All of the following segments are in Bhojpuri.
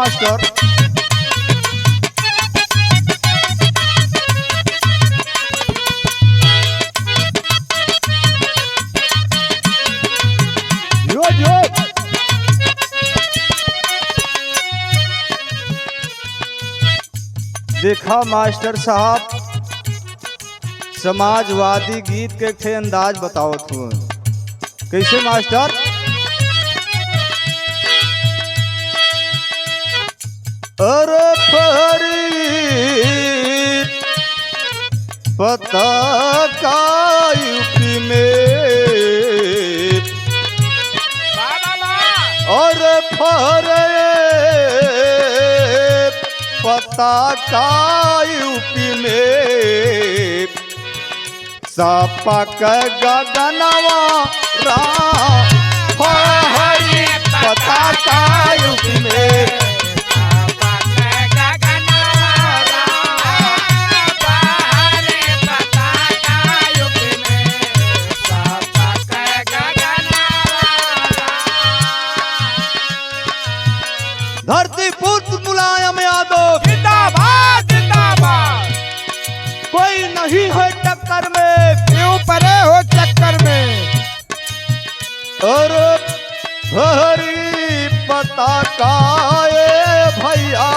मास्टर। जो जो देखा मास्टर साहब, समाजवादी गीत के थे अंदाज बताओ तू कैसे मास्टर। अरे फरीद पता का यूपी में, और फरीद पता का यूपी में, सपक गगनवा हरी पता का यूपी में। धरती पुत्र मुलायम यादव जिंदाबाद जिंदाबाद। कोई नहीं है टक्कर में, क्यों परे हो चक्कर में। और हरी पता का ये भैया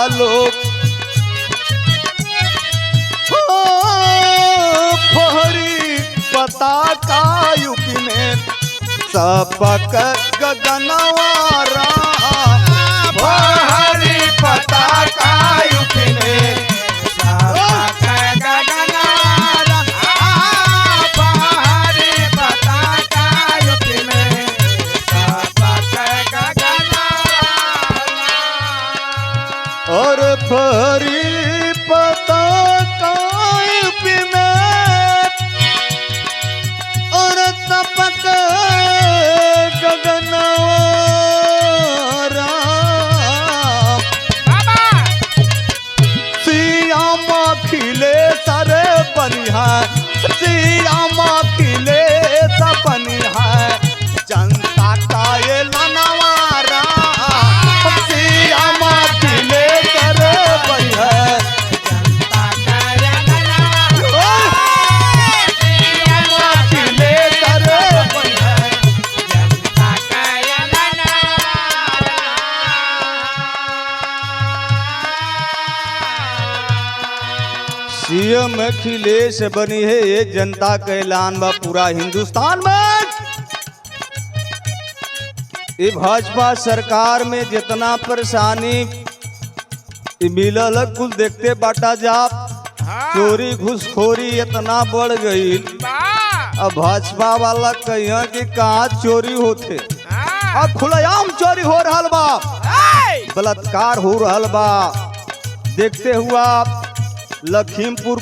लोग, हरी पता का यूपी में, सपक गगनवारा हरी पता का यूपी में। और फरी पता का यूपी में, और सपक गगनवारा सियामा खिले सरे बनिहा, सियामा खिले बनिहा, जनता का ये लनवारा सियामा खिले सरे बनिहा। सीएम अखिलेश बनी है ये जनता का ऐलान बा पूरा हिंदुस्तान में। ये भाजपा सरकार में जितना परेशानी मिलल कुल देखते बाटा जा, चोरी घुसखोरी इतना बढ़ गई। अब भाजपा वाला कहिया कि कहाँ चोरी होते, अब खुलेआम चोरी हो रहा बा, बलात्कार हो रहा बा। देखते हुआ लखीमपुर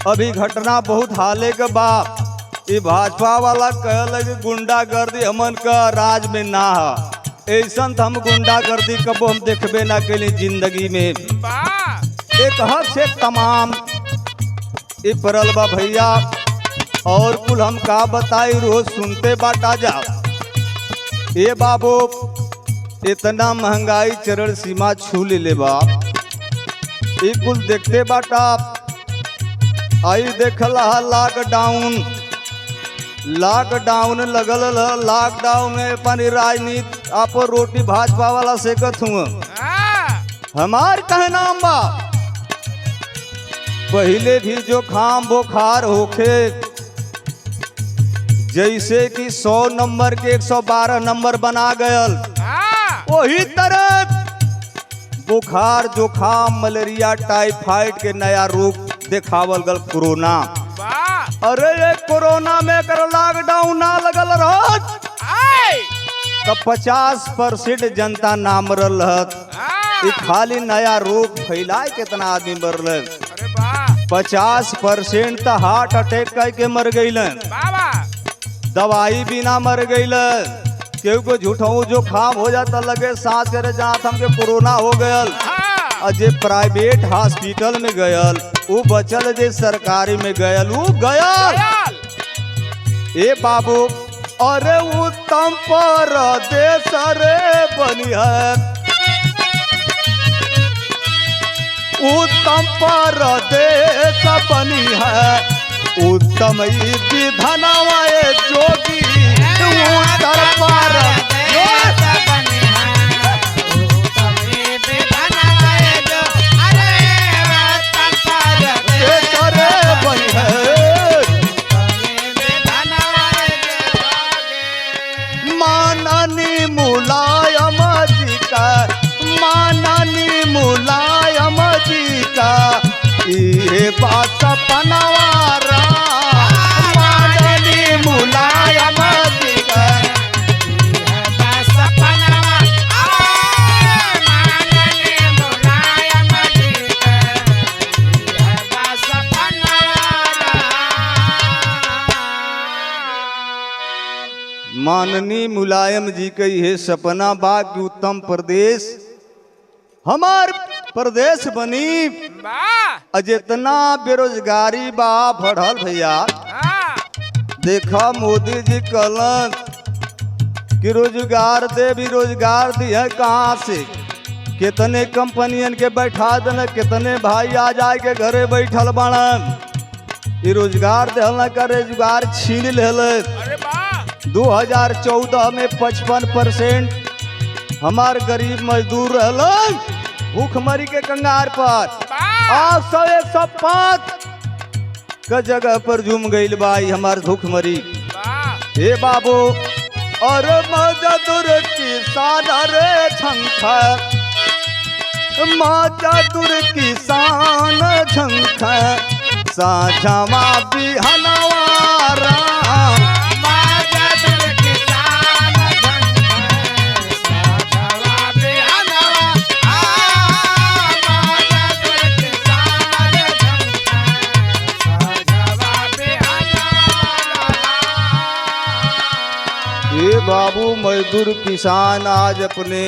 अभी घटना बहुत हाले के बा। ये भाजपा वाला कहल कि गुंडागर्दी हमन का राज में ना है, ऐसा हम गुंडागर्दी कबो हम देखबे ना कैली जिंदगी में। एक हद से तमाम ये परल बा भैया, और कुल हम का बताई रोज सुनते बाटा जा। ये बाबू इतना महंगाई चरण सीमा छू ले बा, ये कुल देखते बाटा। आई देखल लॉकडाउन लगल, लॉकडाउन में अपन राजनीति आप रोटी भाजपा वाला सेकत हुआ। हमार कहे नाम बा, पहले भी जो खाम बुखार होखे, जैसे कि 100 नंबर के 112 नंबर बना गयल, वही तरह बुखार जुखाम मलेरिया टाइफाइड के नया रूप देखावल गल कोरोना। अरे ये कोरोना में कर लॉकडाउन ना लगल रहत तो 50% जनता ना मरल रहत। ये खाली नया रोग फैलाए कितना आदमी मरल, 50% तो हार्ट अटैक करके मर गईलन, दवाई बिना मर गईलन। केहू को झूठो जो खाम हो जाता लगे सांस करे जहाँ हमके कोरोना हो गयल, और जे प्राइवेट हॉस्पिटल में गयल वो बचल, जे सरकारी में गयल वो गयल। ए बाबू अरे उत्तम परदेश रे बनी है, उत्तम परदेश बनी है उत्तम ई विधनवा ए जोगी उत्तर पर बनी है माननी मुलायम जी का माननी मुलायम जी का ये बात पनवारा माननी मुलायम जी का माननीय मुलायम जी के यह सपना बा कि उत्तम प्रदेश हमार प्रदेश बनी। जितना बेरोजगारी बा बढ़ल भैया देखा मोदी जी कहलन कि रोजगार दे भी रोजगार दिया कहाँ से कितने कंपनियन के बैठा देना कितने भाई आ जाए के घरे बैठल बाड़न ये रोजगार देहल का रोजगार छीन लेल। 2014 में 55% हमार गरीब मजदूर रहलन भूखमरी के कंगार पर आज 105 का जगह पर झूम गई बाई हमार भूखमरी। हे बाबू और मजदूर किसान रे झंखा मजदूर किसान झंखा साझावा बिहनवारा ये बाबू मजदूर किसान आज अपने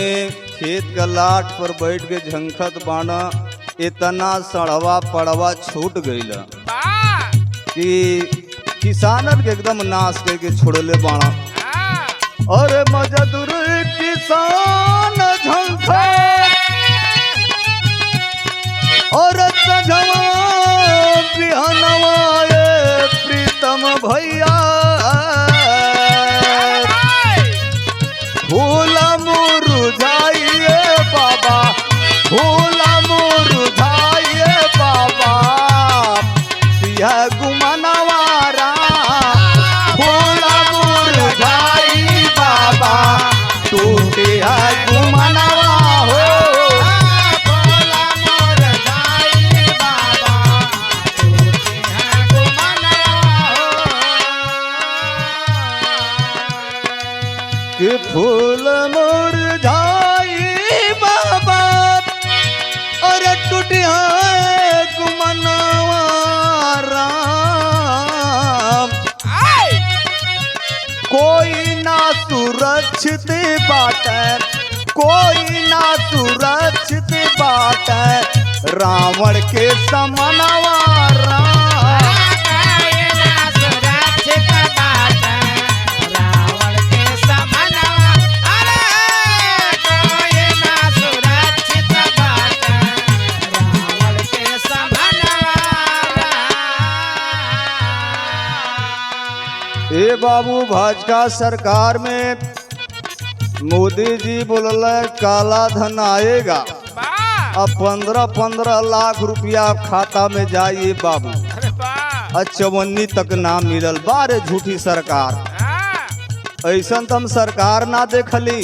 खेत का लाट पर बैठ के झंखत बाना इतना सड़वा पड़वा छूट गईल कि किसानन के एकदम नाश करके छोड़ले बाना। और मजदूर किसान झंखा और सजवा बिहनवा ये प्रीतम भैया फूल मुरझाइए बाबा फूल मुरझाइए बाबा सिया गुमनवारा फूल मुरझाई बाबा टूटे है गुमनवा हो कि फूल मुरझाई बाबा और टूटिया गुमनवा राम कोई ना सुरक्षित बाटे कोई ना सुरक्षित बाटे रावण के समनवा राम ए बाबू भाजपा सरकार में मोदी जी बोल काला धन आएगा अब 15-15 लाख रुपया खाता में जाइए बाबू। चवन्नी तक ना मिलल बारे झूठी सरकार ऐसा तो हम सरकार ना देखली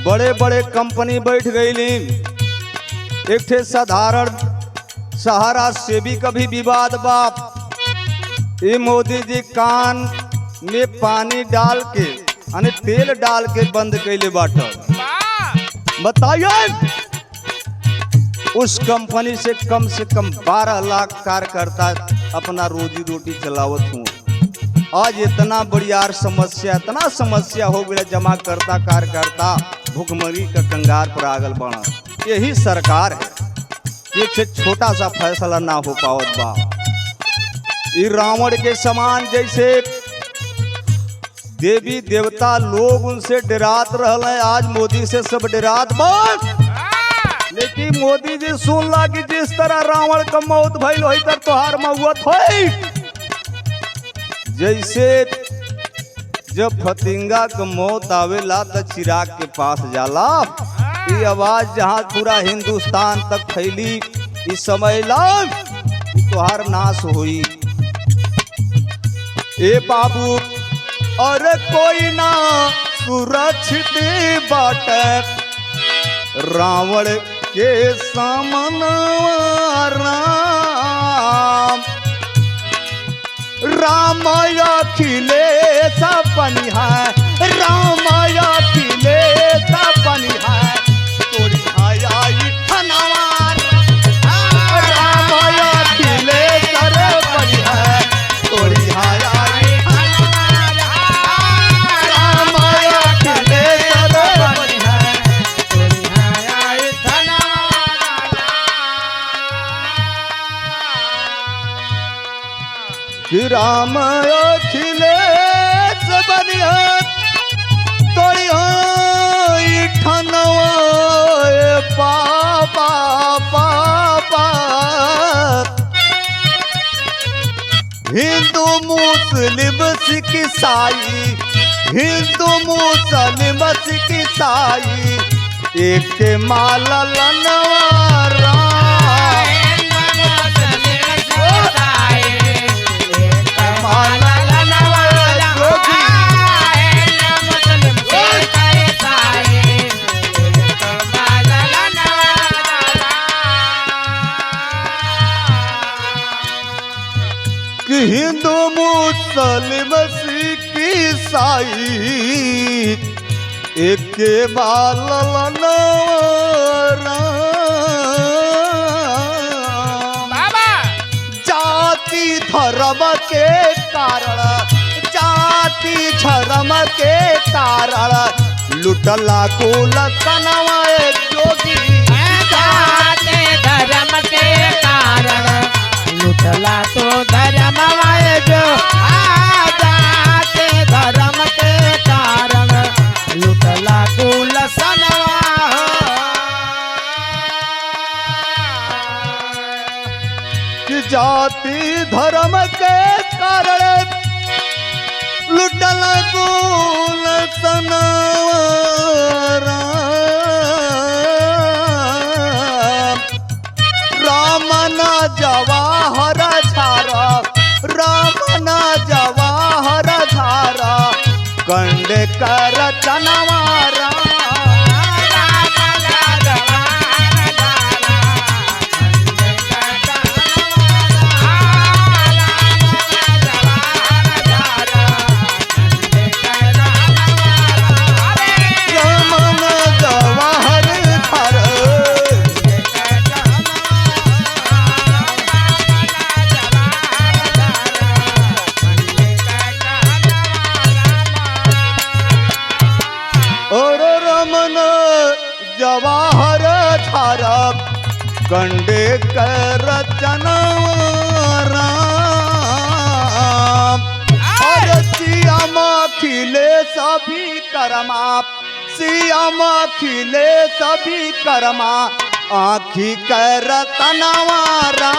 बड़े बड़े कंपनी बैठ गईली एक ठे साधारण सहारा से भी कभी विवाद बाप ये मोदी जी कान में पानी डाल के यानी तेल डाल के बंद कैले बाटल। बताइए उस कंपनी से कम 12 लाख कार्यकर्ता अपना रोजी रोटी चलावत हूँ। आज इतना बड़ियार समस्या इतना समस्या हो गया जमा करता कार्यकर्ता भुखमरी का कंगार पर आगल बढ़ा। यही सरकार है एक छोटा सा फैसला ना हो पावत बा। ये रावण के समान जैसे देवी देवता लोग उनसे डरात रहल है आज मोदी से सब डरात बस लेकिन मोदी जी सुनला कि जिस तरह रावण का मौत भइल वही तर तोहार मौत होई। जैसे जब फतिंगा का मौत आवेला तो चिराग के पास जाला, ये आवाज जहाँ पूरा हिंदुस्तान तक फैली, इस समय ला तोहार नाश हुई। ए बाबू अरे कोई ना सुरक्षित बाटे रावण के सामने राम। रामाया खिले सपनी है, रामाया खिले सपनी है, तोरी आया ठनवार। रामाया खिले सरपनी है, तोरी आया रामाया खिले सरपनी है, कि राम अखिले सबनिया तोरी ठनवा पापा पापा। हिंदू मुस्लिम सिख ईसाई, हिंदू मुस्लिम सिख ईसाई, एक माल लनवारा। कि हिंदू मुस्लिम सिख ईसाई एक बालन जाति धर्म के कारण, जाति धर्म के कारण लुटला कुल सनवा जोगी। जाति धर्म के कारण लुटला तो धर्म जो, जाति धर्म के कारण लुटला कुल सनवा। कि जाति धर्म के कारण लुटल कुल सनवा। रामना जवाहर झारा, रामना जवाहर झारा, कंड कर चनवारा। जवाहर धारा कंडे कर रचनवा। और सियामा खिले सभी करमा, सियामा खिले सभी करमा, आँखी कर तनवारा।